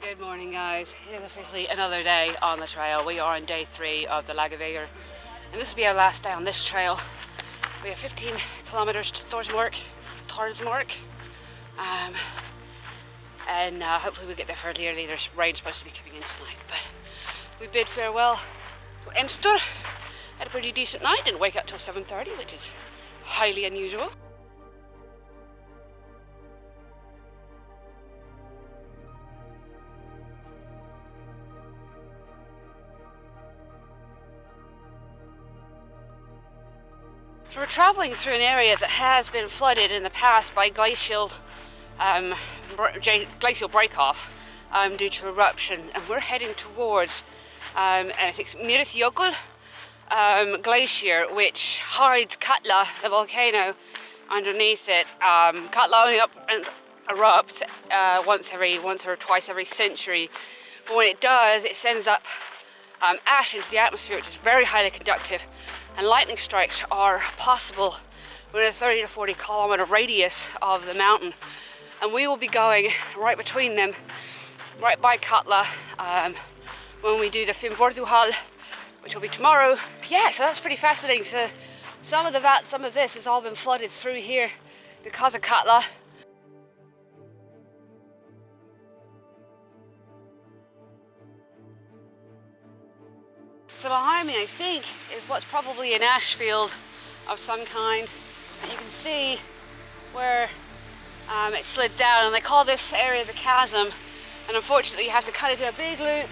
Good morning, guys. It is officially another day on the trail. We are on day 3 of the Laugavegur, and this will be our last day on this trail. We have 15 kilometers to Þórsmörk, and hopefully we'll get there fairly early. There's rain supposed to be coming in tonight, but we bid farewell to Emstrur. Had a pretty decent night. Didn't wake up till 7:30, which is highly unusual. So we're travelling through an area that has been flooded in the past by glacial break-off due to eruption, and we're heading towards, and I think it's Laugavegur glacier, which hides Katla, the volcano, underneath it. Katla only erupts once or twice every century, but when it does, it sends up ash into the atmosphere, which is very highly conductive. And lightning strikes are possible within a 30 to 40 kilometer radius of the mountain. And we will be going right between them, right by Katla, when we do the Fimmvörðuhál, which will be tomorrow. Yeah, so that's pretty fascinating. So some of this has all been flooded through here because of Katla. So behind me, I think, is what's probably an ash field of some kind. And you can see where it slid down, and they call this area the chasm. And unfortunately, you have to kind of do a big loop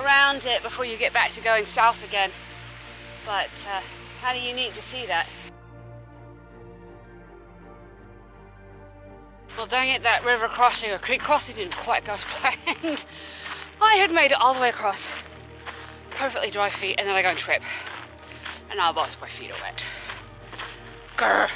around it before you get back to going south again. But kind of unique to see that. Well, dang it, that river crossing or creek crossing didn't quite go as planned. I had made it all the way across. Perfectly dry feet, and then I go and trip, and now both my feet are wet. Grr.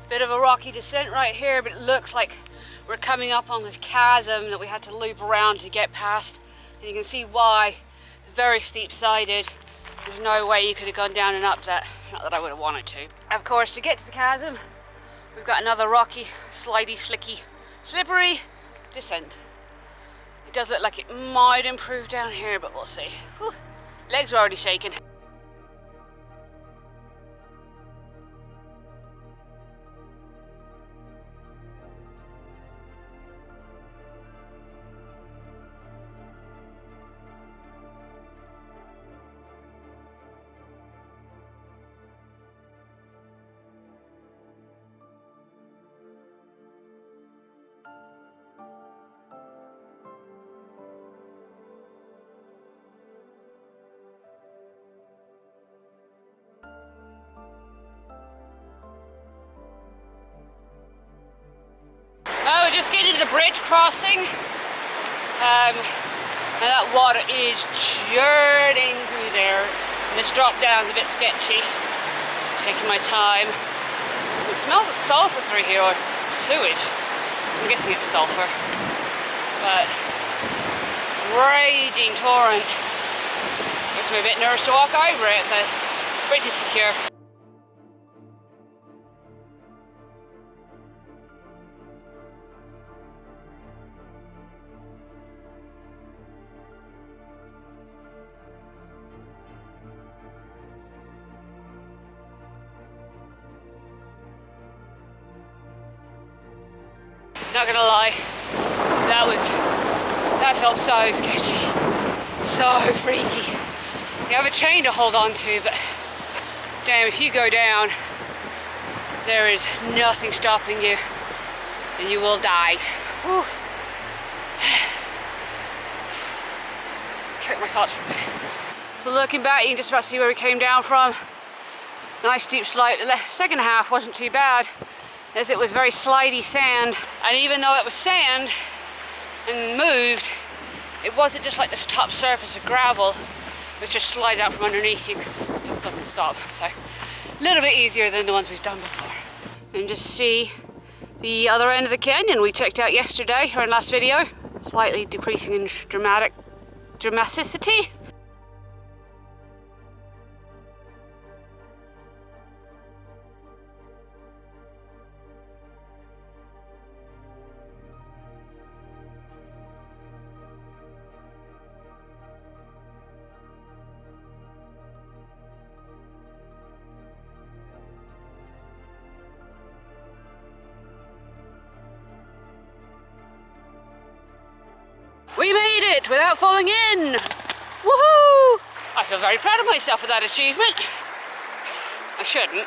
Bit of a rocky descent right here, but it looks like we're coming up on this chasm that we had to loop around to get past. And you can see why. Very steep-sided. There's no way you could have gone down and up that. Not that I would have wanted to. Of course, to get to the chasm, we've got another rocky, slidey, slicky, slippery descent. It does look like it might improve down here, but we'll see. Whew. Legs are already shaking. We're just getting to the bridge crossing, and that water is churning through there. And this drop down is a bit sketchy, so taking my time. It smells of sulphur through here, or sewage. I'm guessing it's sulphur, but raging torrent. Makes me a bit nervous to walk over it, but pretty secure. Not gonna lie, that felt so sketchy, so freaky. You have a chain to hold on to, but damn, if you go down, there is nothing stopping you, and you will die. Whew. Collect my thoughts for a minute. So looking back, you can just about see where we came down from. Nice steep slide. The second half wasn't too bad, as it was very slidey sand, and even though it was sand and moved, it wasn't just like this top surface of gravel which just slides out from underneath you because it just doesn't stop. So A little bit easier than the ones we've done before. And just see the other end of the canyon we checked out yesterday, or in last video. Slightly decreasing in dramaticity. We made it without falling in! Woohoo! I feel very proud of myself for that achievement. I shouldn't.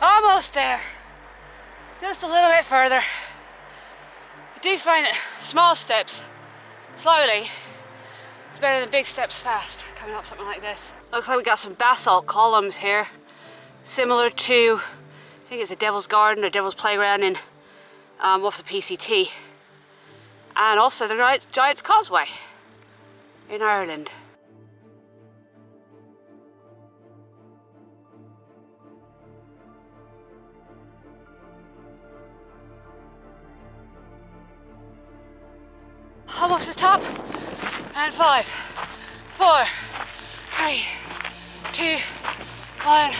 Almost there. Just a little bit further. I do find that small steps, slowly, it's better than big steps fast, coming up something like this. Looks like we got some basalt columns here, similar to, I think it's a Devil's Garden or Devil's Playground in off the PCT, and also the Giant's Causeway in Ireland. Almost the top. And 5, 4, 3, 2, 1,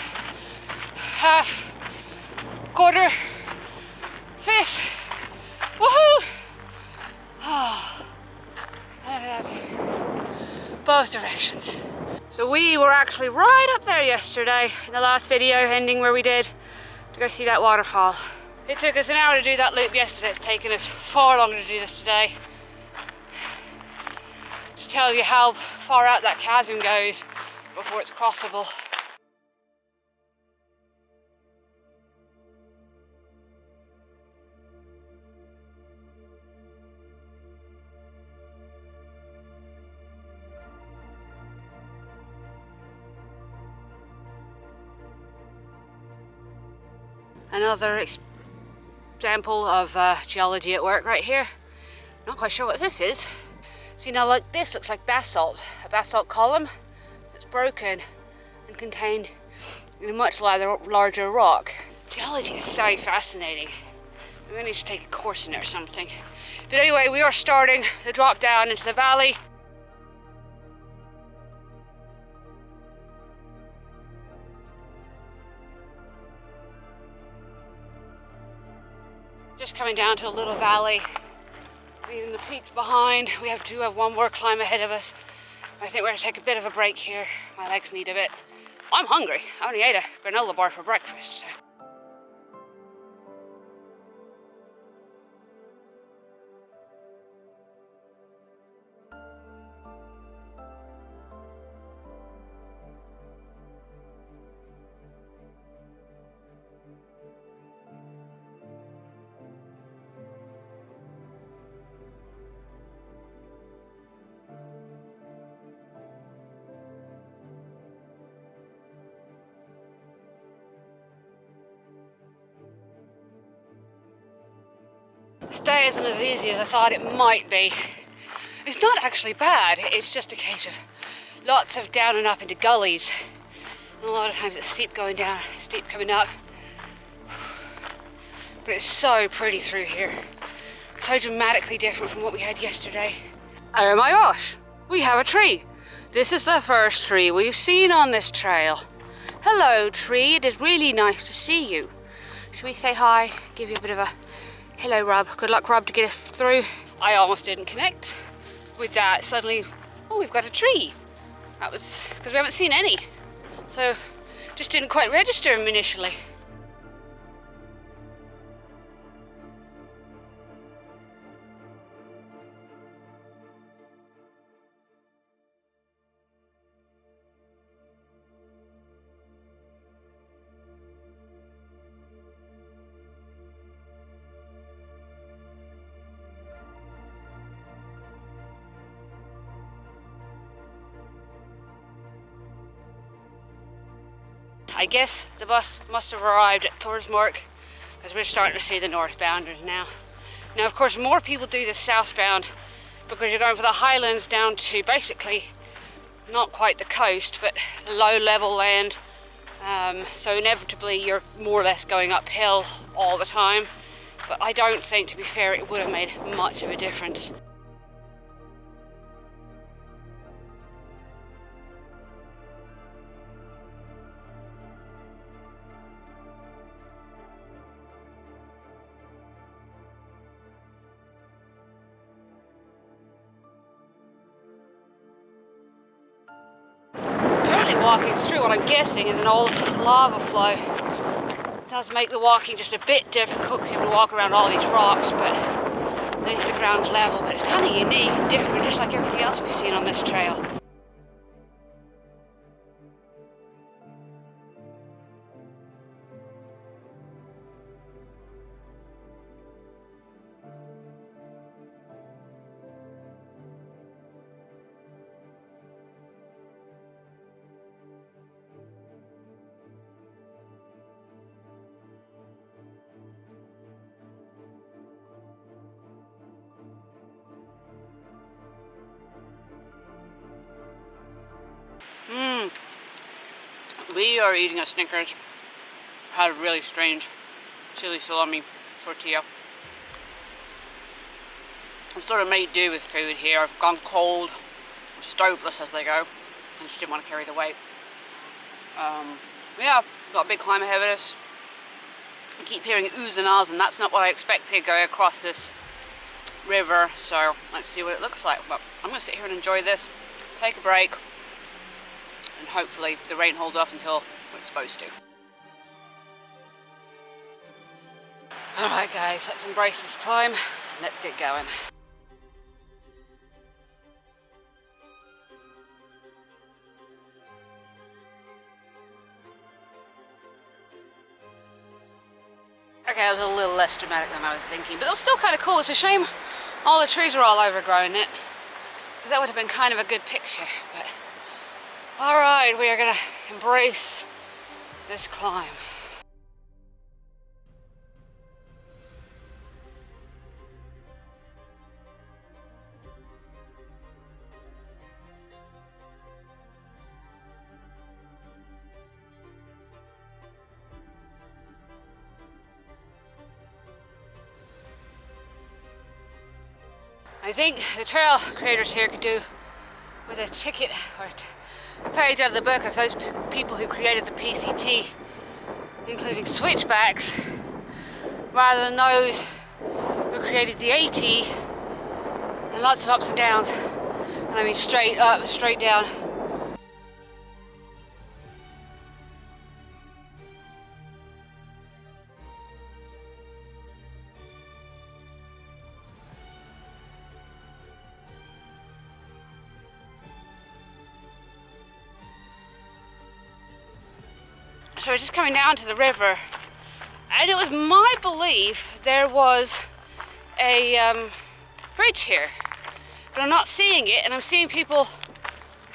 half, quarter, fifth. Woohoo! Oh, I'm happy. Both directions. So we were actually right up there yesterday in the last video ending where we did to go see that waterfall. It took us an hour to do that loop yesterday. It's taken us far longer to do this today. To tell you how far out that chasm goes before it's crossable. Another example of geology at work right here. Not quite sure what this is. See, now like this looks like basalt, a basalt column that's broken and contained in a much larger rock. Geology is so fascinating. We need to take a course in it or something. But anyway, we are starting the drop down into the valley. Just coming down to a little valley. Leaving the peaks behind. We do have one more climb ahead of us. I think we're going to take a bit of a break here. My legs need a bit. I'm hungry. I only ate a granola bar for breakfast. So. Today isn't as easy as I thought it might be. It's not actually bad, it's just a case of lots of down and up into gullies. And a lot of times it's steep going down, steep coming up. But it's so pretty through here. So dramatically different from what we had yesterday. Oh my gosh, we have a tree. This is the first tree we've seen on this trail. Hello tree, it is really nice to see you. Should we say hi, give you a bit of a hello rub, good luck rub to get us through. I almost didn't connect with that. Suddenly, oh, we've got a tree. That was because we haven't seen any. So, just didn't quite register them initially. I guess the bus must have arrived at Þórsmörk Because we're starting to see the northbounders now. Now, of course, more people do the southbound because you're going from the highlands down to basically not quite the coast, but low level land. So inevitably you're more or less going uphill all the time. But I don't think, to be fair, it would have made much of a difference. Walking through what I'm guessing is an old lava flow. It does make the walking just a bit difficult because you have to walk around all these rocks, but at least the ground's level. But it's kind of unique and different, just like everything else we've seen on this trail. We are eating a Snickers. Had a really strange chili salami tortilla. I sort of made do with food here. I've gone cold, stoveless as they go, and just didn't want to carry the weight. Yeah, got a big climb ahead of us. I keep hearing oohs and ahs, and that's not what I expected going across this river, so let's see what it looks like. But I'm going to sit here and enjoy this, take a break, and hopefully the rain holds off until it's supposed to. Alright guys, let's embrace this climb and let's get going. Okay, that was a little less dramatic than I was thinking, but it was still kind of cool. It's a shame all the trees were all overgrown it, because that would have been kind of a good picture. But alright, we are going to embrace this climb. I think the trail creators here could do with a ticket or a page out of the book of those people who created the PCT, including switchbacks, rather than those who created the AT and lots of ups and downs. And I mean straight up, straight down. So we're just coming down to the river, and it was my belief there was a bridge here, but I'm not seeing it, and I'm seeing people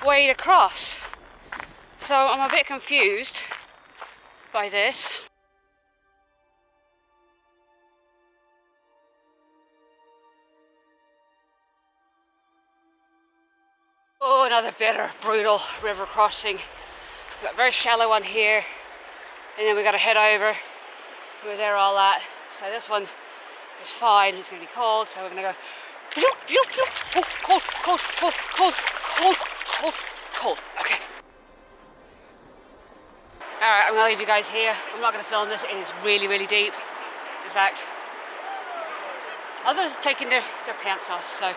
wade across. So I'm a bit confused by this. Oh, another bitter, brutal river crossing. We've got a very shallow one here. And then we got to head over where they're all at. So this one is fine. It's going to be cold, so we're going to go. Oh, cold, cold, cold, cold, cold, cold, cold. Okay. All right, I'm going to leave you guys here. I'm not going to film this. It is really, really deep. In fact, others are taking their pants off, so I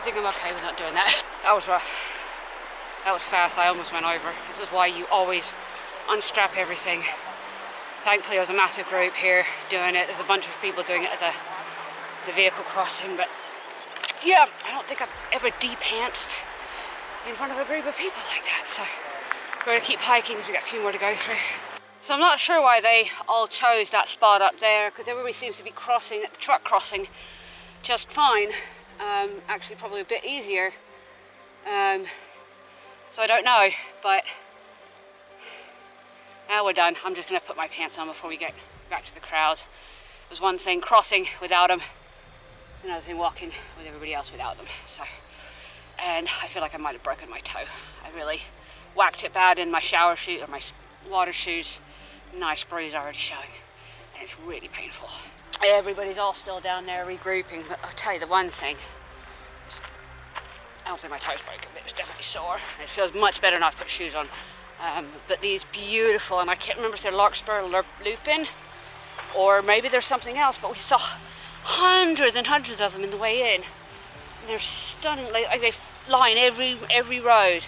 think I'm okay with not doing that. That was rough. That was fast. I almost went over. This is why you always unstrap everything. Thankfully there was a massive group here doing it. There's a bunch of people doing it at the vehicle crossing, but yeah, I don't think I've ever de-pantsed in front of a group of people like that. So we're gonna keep hiking because we got a few more to go through. So I'm not sure why they all chose that spot up there, because everybody seems to be crossing at the truck crossing just fine. Actually probably a bit easier. So I don't know, but now we're done. I'm just gonna put my pants on before we get back to the crowds. It was one thing crossing without them, another thing walking with everybody else without them. So, and I feel like I might have broken my toe. I really whacked it bad in my shower shoe or my water shoes. Nice bruise already showing, and it's really painful. Everybody's all still down there regrouping, but I'll tell you the one thing. I don't think my toe's broken, but it was definitely sore. And it feels much better now I've put shoes on. But these beautiful, and I can't remember if they're larkspur or lupin, or maybe there's something else, but we saw hundreds and hundreds of them in the way in. And they're stunning, like they line every road.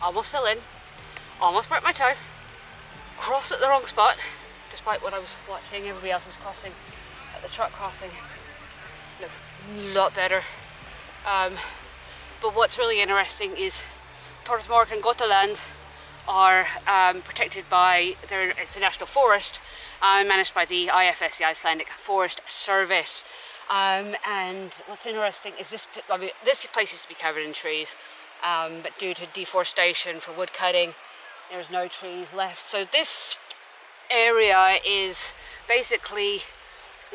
Almost fell in, almost broke my toe, crossed at the wrong spot, despite what I was watching everybody else is crossing at the truck crossing. Looks a lot better. But what's really interesting is Þórsmörk and Götaland are protected by, it's a national forest managed by the IFS, the Icelandic Forest Service. And what's interesting is this place used to be covered in trees. But due to deforestation for wood cutting, there's no trees left. So this area is basically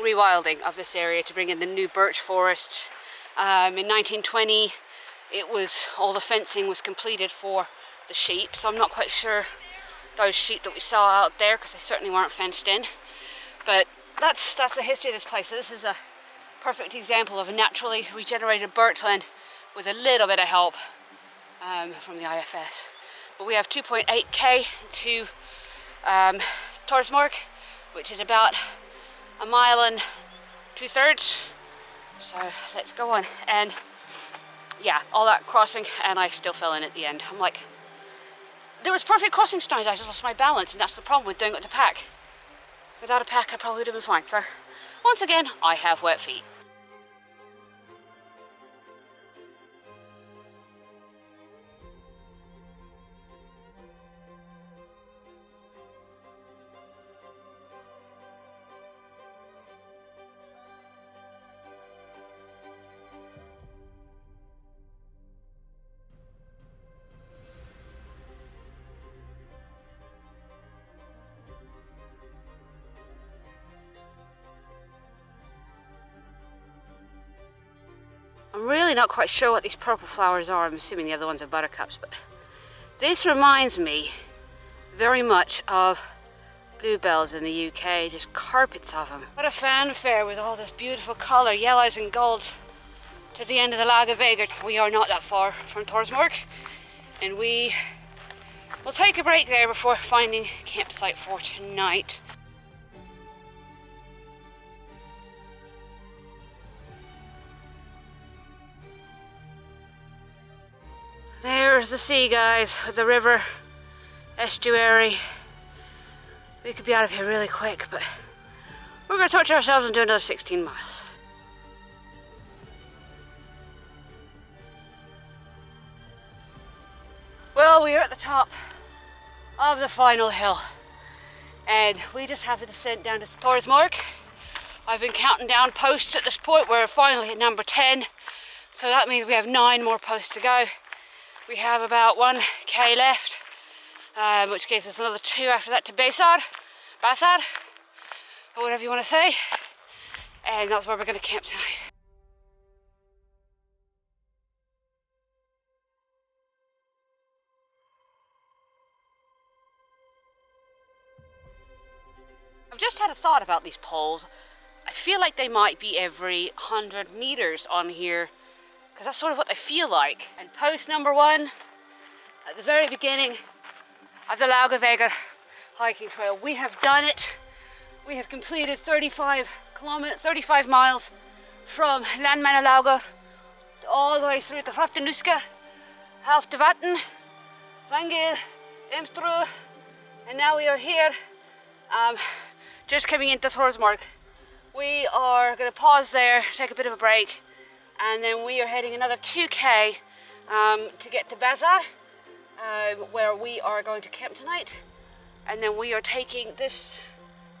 rewilding of this area to bring in the new birch forests. In 1920, all the fencing was completed for the sheep. So I'm not quite sure those sheep that we saw out there, because they certainly weren't fenced in. But that's the history of this place. So this is a perfect example of a naturally regenerated birchland with a little bit of help from the IFS. But we have 2.8k to Þórsmörk, which is about 1 2/3 miles. So let's go on. And yeah, all that crossing, and I still fell in at the end. I'm like, there was perfect crossing signs, I just lost my balance, and that's the problem with doing it with a pack. Without a pack, I probably would have been fine. So once again, I have wet feet. I'm really not quite sure what these purple flowers are. I'm assuming the other ones are buttercups, but this reminds me very much of bluebells in the UK, just carpets of them. What a fanfare with all this beautiful colour, yellows and golds, to the end of the Laugavegur. We are not that far from Þórsmörk, and we will take a break there before finding a campsite for tonight. There's the sea, guys, with the river, estuary. We could be out of here really quick, but we're going to torture ourselves and do another 16 miles. Well, we are at the top of the final hill, and we just have the descent down to Þórsmörk. I've been counting down posts at this point. We're finally at number 10, so that means we have 9 more posts to go. We have about 1k left, which gives us another 2 after that to Basar, or whatever you want to say. And that's where we're going to camp tonight. I've just had a thought about these poles. I feel like they might be every 100 meters on here, because that's sort of what they feel like. And post number 1, at the very beginning of the Laugavegur hiking trail, we have done it. We have completed 35 miles from Landmannalaugar all the way through to Hraftanuska, Halftavatn, Langir, Emstrur, and now we are here, just coming into Þórsmörk. We are going to pause there, take a bit of a break, and then we are heading another 2k to get to Basar, where we are going to camp tonight. And then we are taking this,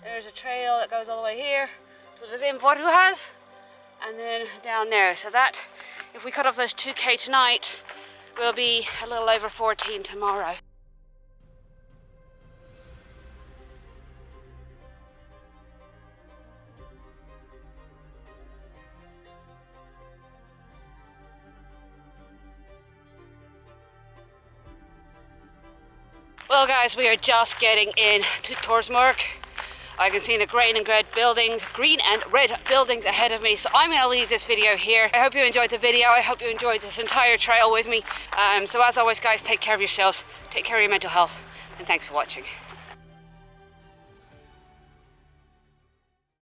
there's a trail that goes all the way here to the Vimvorhuhal, and then down there. So that, if we cut off those 2k tonight, we'll be a little over 14 tomorrow. Well guys, we are just getting in to Þórsmörk. I can see the green and red buildings ahead of me, so I'm going to leave this video here. I hope you enjoyed the video. I hope you enjoyed this entire trail with me. So as always guys, take care of yourselves, take care of your mental health, and thanks for watching.